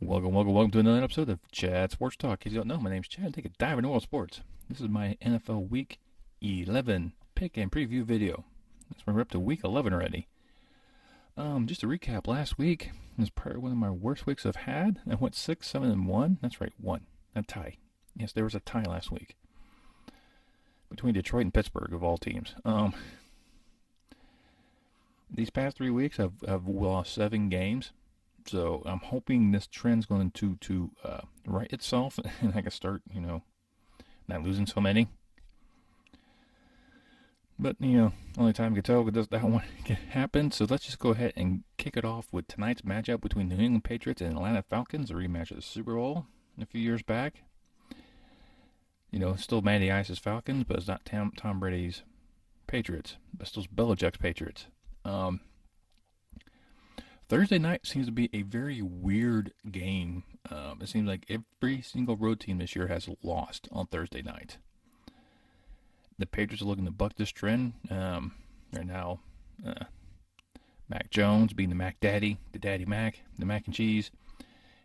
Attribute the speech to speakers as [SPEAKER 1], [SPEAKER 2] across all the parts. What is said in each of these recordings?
[SPEAKER 1] Welcome to another episode of Chad Sports Talk. As you don't know, my name's Chad. Take a dive into world sports. This is my NFL Week 11 pick and preview video. We're up to Week 11 already. Just to recap, last week was probably one of my worst weeks I've had. I went 6-7-1. That's right, one. A tie. Yes, there was a tie last week between Detroit and Pittsburgh of all teams. These past 3 weeks, I've lost 7 games. So I'm hoping this trend's going to right itself, and I can start, not losing so many. But only time can tell. Does that one happen? So let's just go ahead and kick it off with tonight's matchup between the New England Patriots and Atlanta Falcons, a rematch of the Super Bowl a few years back. Still Matty Ice's Falcons, but it's not Tom Brady's Patriots. But still Belichick's Patriots. Thursday night seems to be a very weird game. It seems like every single road team this year has lost on Thursday night. The Patriots are looking to buck this trend. Right now, Mac Jones being the Mac Daddy, the Daddy Mac, the Mac and Cheese.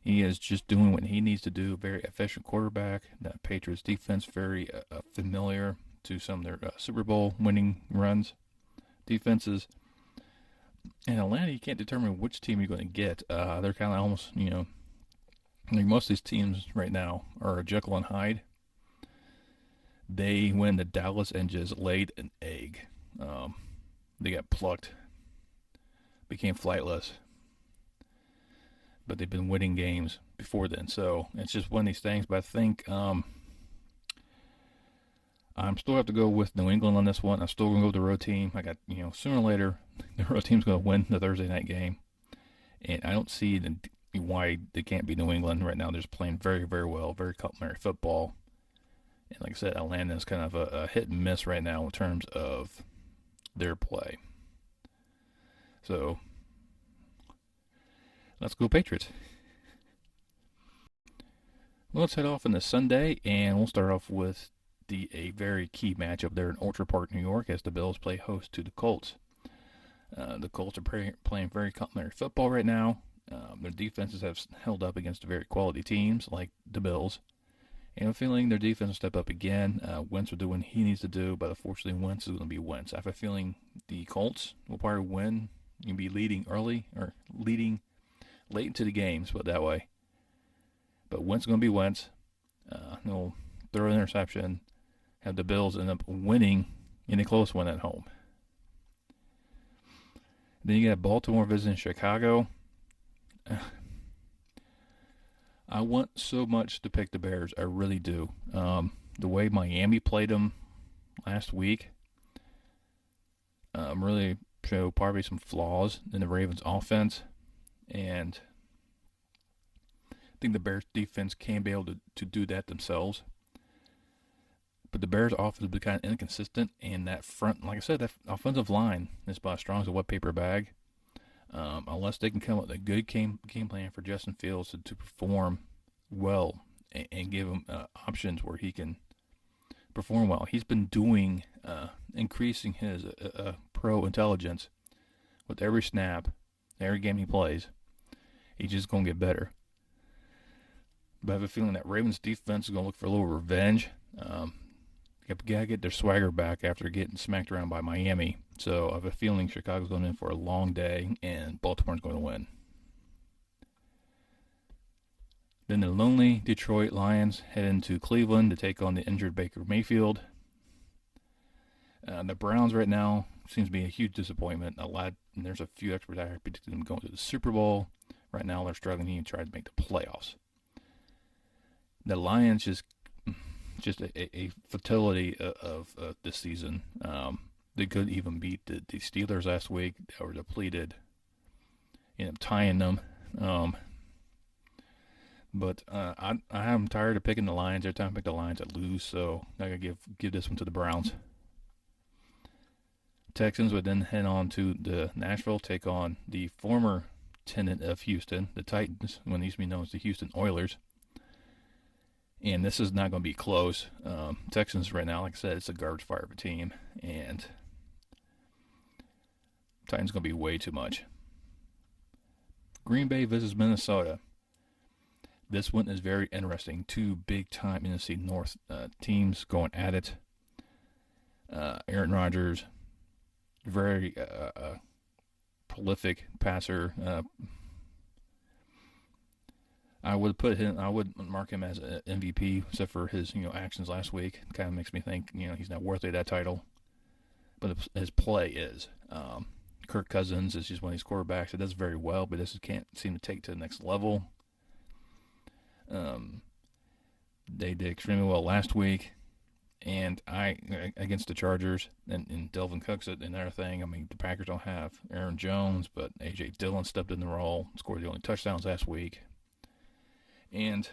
[SPEAKER 1] He is just doing what he needs to do. Very efficient quarterback. The Patriots defense very familiar to some of their Super Bowl winning runs defenses. In Atlanta, you can't determine which team you're going to get. They're kind of almost, like most of these teams right now are a Jekyll and Hyde. They went to Dallas and just laid an egg. They got plucked, became flightless, but they've been winning games before then. So it's just one of these things. But I think I'm still have to go with New England on this one. I'm still going to go with the road team. I got, sooner or later, the road team's going to win the Thursday night game. And I don't see why they can't be New England right now. They're just playing very, very well, very complimentary football. And like I said, Atlanta's kind of a hit and miss right now in terms of their play. So let's go Patriots. Well, let's head off into Sunday, and we'll start off with a very key matchup there in Orchard Park, New York, as the Bills play host to the Colts. The Colts are playing very complimentary football right now. Their defenses have held up against very quality teams like the Bills. And I'm feeling their defense will step up again. Wentz will do what he needs to do, but unfortunately Wentz is going to be Wentz. I have a feeling the Colts will probably win. You'll be leading early or leading late into the games, but that way. But Wentz is going to be Wentz. He'll throw an interception, have the Bills end up winning in a close one at home. Then you got Baltimore visiting Chicago. I want so much to pick the Bears. I really do. The way Miami played them last week really showed probably some flaws in the Ravens' offense. And I think the Bears' defense can be able to do that themselves. But the Bears' offense has been kind of inconsistent. And that front, like I said, that offensive line is about as strong as a wet paper bag. Unless they can come up with a good game plan for Justin Fields to perform well and give him options where he can perform well. He's been doing, increasing his pro intelligence with every snap, every game he plays. He's just going to get better. But I have a feeling that Ravens defense is going to look for a little revenge. Got to get their swagger back after getting smacked around by Miami. So I have a feeling Chicago's going in for a long day, and Baltimore's going to win. Then the lonely Detroit Lions head into Cleveland to take on the injured Baker Mayfield. The Browns right now seems to be a huge disappointment. There's a few experts out here predicting them going to the Super Bowl. Right now they're struggling to try to make the playoffs. The Lions just a fatality of this season. They could even beat the Steelers last week. They were depleted. Ended up tying them. But I'm tired of picking the Lions. Every time I pick the Lions, I lose. So I gotta give this one to the Browns. Texans would then head on to the Nashville, take on the former tenant of Houston, the Titans, when they used to be known as the Houston Oilers. And this is not going to be close. Texans right now, like I said, it's a garbage fire of a team. And Titans going to be way too much. Green Bay visits Minnesota. This one is very interesting. Two big-time NFC North teams going at it. Aaron Rodgers, very prolific passer. I would mark him as an MVP, except for his actions last week. Kind of makes me think he's not worthy of that title. But his play is. Kirk Cousins is just one of these quarterbacks that does very well, but this can't seem to take to the next level. They did extremely well last week, and against the Chargers, and Delvin Cook's another thing. I mean, the Packers don't have Aaron Jones, but A.J. Dillon stepped in the role, scored the only touchdowns last week. And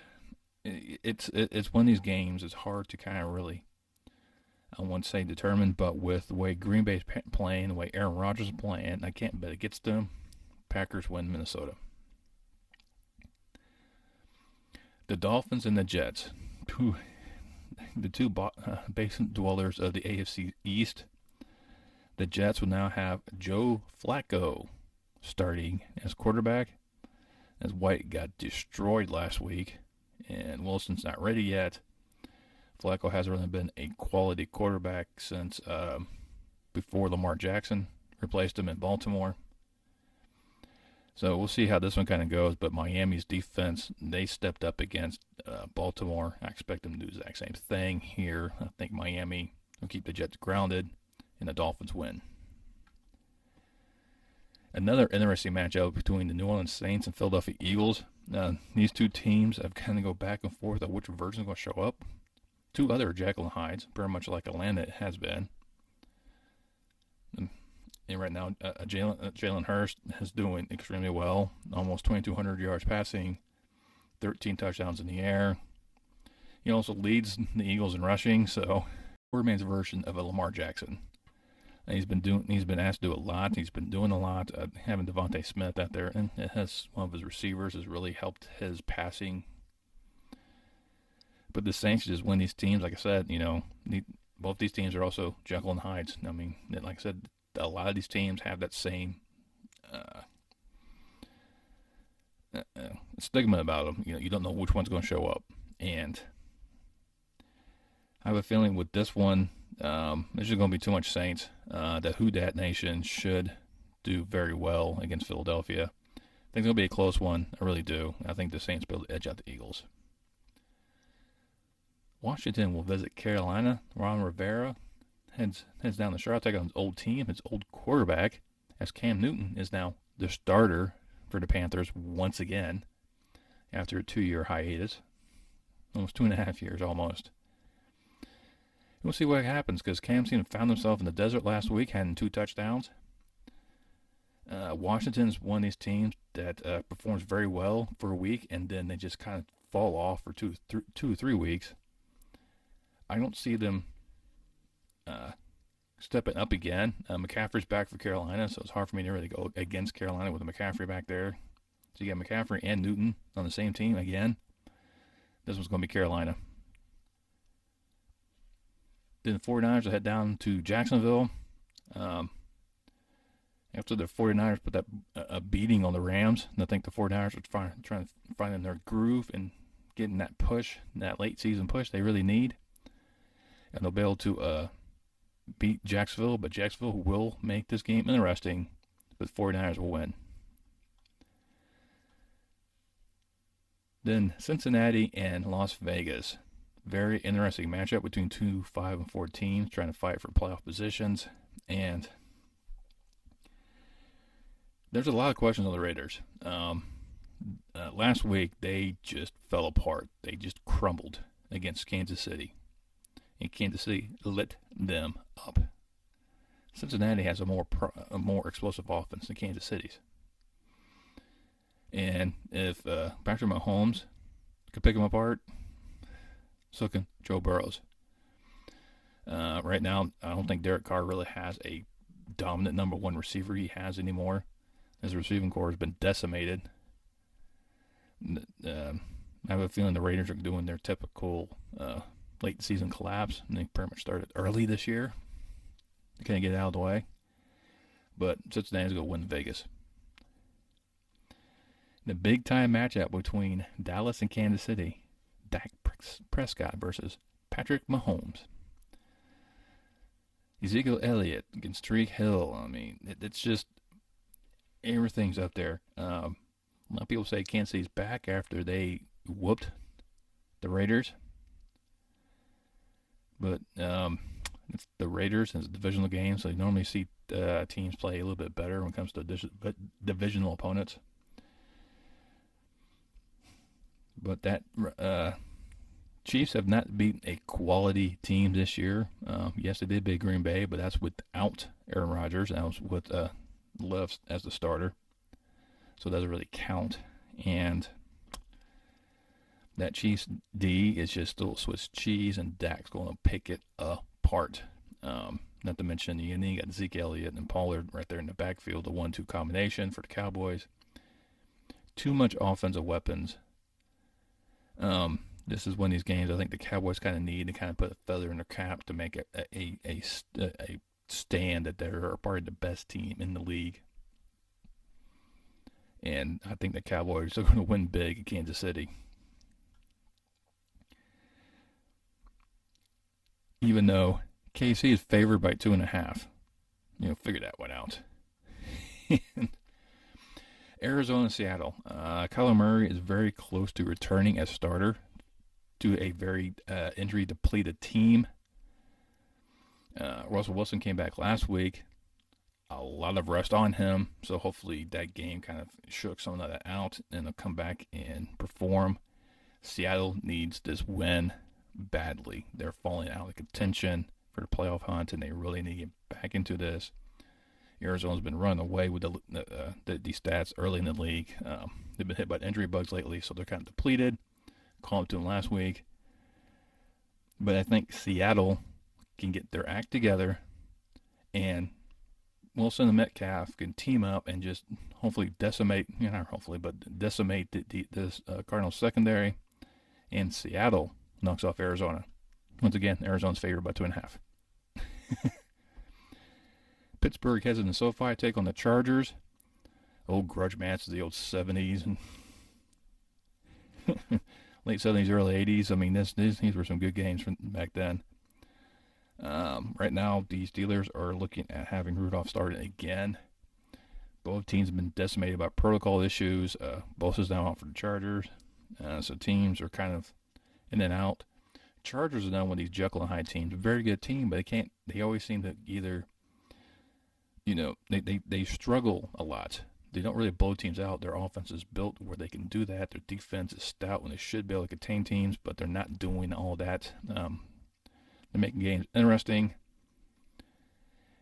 [SPEAKER 1] it's one of these games. It's hard to kind of really, I wouldn't say determine, but with the way Green Bay's playing, the way Aaron Rodgers is playing, I can't bet against them. Packers win Minnesota. The Dolphins and the Jets, the two basement dwellers of the AFC East. The Jets will now have Joe Flacco starting as quarterback, as White got destroyed last week, and Wilson's not ready yet. Flacco hasn't really been a quality quarterback since before Lamar Jackson replaced him in Baltimore. So we'll see how this one kind of goes, but Miami's defense, they stepped up against Baltimore. I expect them to do the exact same thing here. I think Miami will keep the Jets grounded, and the Dolphins win. Another interesting matchup between the New Orleans Saints and Philadelphia Eagles. These two teams have kind of go back and forth on which version is going to show up. Two other Jekyll and Hydes, very much like Atlanta has been. And right now, Jalen Hurst is doing extremely well. Almost 2,200 yards passing, 13 touchdowns in the air. He also leads the Eagles in rushing, so remains a version of a Lamar Jackson. And he's been asked to do a lot. He's been doing a lot. Having Devontae Smith out there, and it has one of his receivers has really helped his passing. But the Saints just win these teams. Like I said, both these teams are also Jekyll and Hydes. I mean, like I said, a lot of these teams have that same stigma about them. You don't know which one's going to show up. And I have a feeling with this one, there's just going to be too much Saints. The Who Dat Nation should do very well against Philadelphia. I think it's going to be a close one. I really do. I think the Saints will be able to edge out the Eagles. Washington will visit Carolina. Ron Rivera heads down the Charlotte, take on his old team, his old quarterback, as Cam Newton is now the starter for the Panthers once again after a 2-year hiatus. Almost 2.5 years, almost. We'll see what happens, because Cam found himself in the desert last week, having 2 touchdowns. Washington's one of these teams that performs very well for a week, and then they just kind of fall off for 2 or 3 weeks. I don't see them stepping up again. McCaffrey's back for Carolina, so it's hard for me to really go against Carolina with McCaffrey back there. So you got McCaffrey and Newton on the same team again. This one's going to be Carolina. Then the 49ers will head down to Jacksonville. After the 49ers put a beating on the Rams, and I think the 49ers are trying to find their groove and getting that push, that late season push they really need. And they'll be able to beat Jacksonville, but Jacksonville will make this game interesting, but 49ers will win. Then Cincinnati and Las Vegas. Very interesting matchup between 2 5-4 teams trying to fight for playoff positions. And there's a lot of questions on the Raiders. Last week, they just fell apart. They just crumbled against Kansas City. And Kansas City lit them up. Cincinnati has a more explosive offense than Kansas City's. And if Patrick Mahomes could pick them apart, so can Joe Burrows. Right now, I don't think Derek Carr really has a dominant number 1 receiver he has anymore. His receiving core has been decimated. I have a feeling the Raiders are doing their typical late season collapse, and they pretty much started early this year. They can't get it out of the way. But Cincinnati's going to win Vegas. The big time matchup between Dallas and Kansas City. Dak Prescott versus Patrick Mahomes. Ezekiel Elliott against Tyreek Hill. I mean, it's just everything's up there. A lot of people say Kansas City's back after they whooped the Raiders, but it's the Raiders and it's a divisional game, so you normally see teams play a little bit better when it comes to divisional opponents. But that Chiefs have not beaten a quality team this year. Yes, they did beat Green Bay, but that's without Aaron Rodgers. That was with Love as the starter, so it doesn't really count. And that Chiefs D is just a little Swiss cheese, and Dak's going to pick it apart. Not to mention, you got Zeke Elliott and Pollard right there in the backfield, the 1-2 combination for the Cowboys. Too much offensive weapons. This is one of these games I think the Cowboys kind of need to kind of put a feather in their cap to make a stand that they're probably the best team in the league. And I think the Cowboys are going to win big at Kansas City. Even though KC is favored by 2.5. Figure that one out. Arizona, Seattle. Kyler Murray is very close to returning as starter to a very injury-depleted team. Russell Wilson came back last week. A lot of rest on him, so hopefully that game kind of shook some of that out, and they'll come back and perform. Seattle needs this win badly. They're falling out of contention for the playoff hunt, and they really need to get back into this. Arizona's been running away with the stats early in the league. They've been hit by injury bugs lately, so they're kind of depleted. Called to them last week. But I think Seattle can get their act together, and Wilson and Metcalf can team up and just hopefully decimate, not hopefully, but decimate this Cardinals secondary, and Seattle knocks off Arizona. Once again, Arizona's favored by 2.5. Pittsburgh has in the SoFi take on the Chargers. Old grudge match of the old 70s and late 70s, early 80s. I mean, these were some good games from back then. Right now, the Steelers are looking at having Rudolph started again. Both teams have been decimated by protocol issues. Bosa's now out for the Chargers. So teams are kind of in and out. Chargers are now one of these Jekyll and Hyde teams. A very good team, but they always seem to either, they struggle a lot. They don't really blow teams out. Their offense is built where they can do that. Their defense is stout when they should be able to contain teams, but they're not doing all that. They're making games interesting.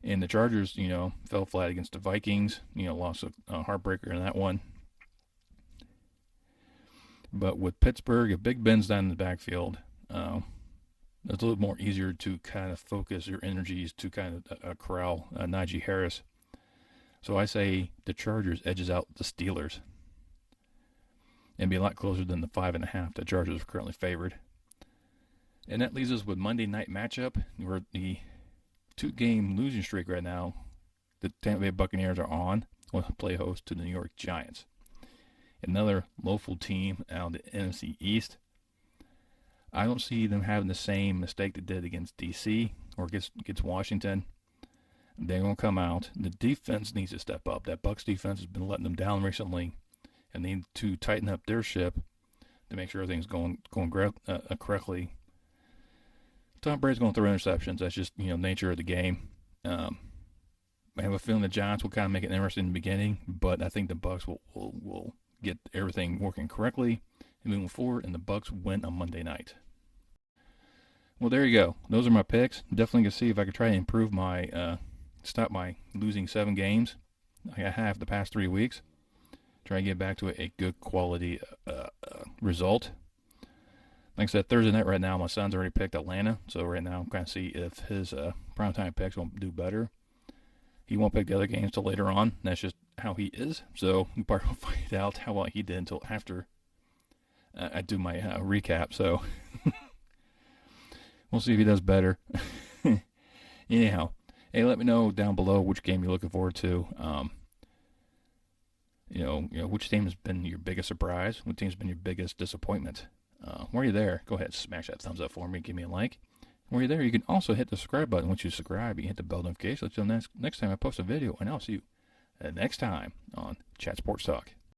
[SPEAKER 1] And the Chargers, fell flat against the Vikings. Lost a heartbreaker in that one. But with Pittsburgh, if Big Ben's down in the backfield, it's a little more easier to kind of focus your energies to kind of corral Najee Harris. So I say the Chargers edges out the Steelers and be a lot closer than the 5.5 the Chargers are currently favored. And that leaves us with Monday night matchup. We're the 2-game losing streak right now. The Tampa Bay Buccaneers are on. Will play host to the New York Giants. Another local team out of the NFC East. I don't see them having the same mistake they did against DC or against Washington. They're going to come out. The defense needs to step up. That Bucs defense has been letting them down recently, and they need to tighten up their ship to make sure everything's going correctly. Tom Brady's going to throw interceptions. That's just nature of the game. I have a feeling the Giants will kind of make it interesting in the beginning, but I think the Bucs will get everything working correctly and moving forward, and the Bucs win on Monday night. Well, there you go. Those are my picks. Definitely gonna see if I could try to improve my stop my losing 7 games I have the past 3 weeks. Try to get back to a good quality result. Like I said, Thursday night right now, my son's already picked Atlanta, so right now I'm kind of see if his primetime picks will do better. He won't pick the other games till later on. That's just how he is. So we probably won't find out how well he did until after I do my recap. So we'll see if he does better. Anyhow, hey, let me know down below which game you're looking forward to. Which team has been your biggest surprise? What team's been your biggest disappointment? While you're there, go ahead, smash that thumbs up for me, give me a like. While you're there, you can also hit the subscribe button. Once you subscribe, you can hit the bell notification until next time I post a video, and I'll see you next time on Chat Sports Talk.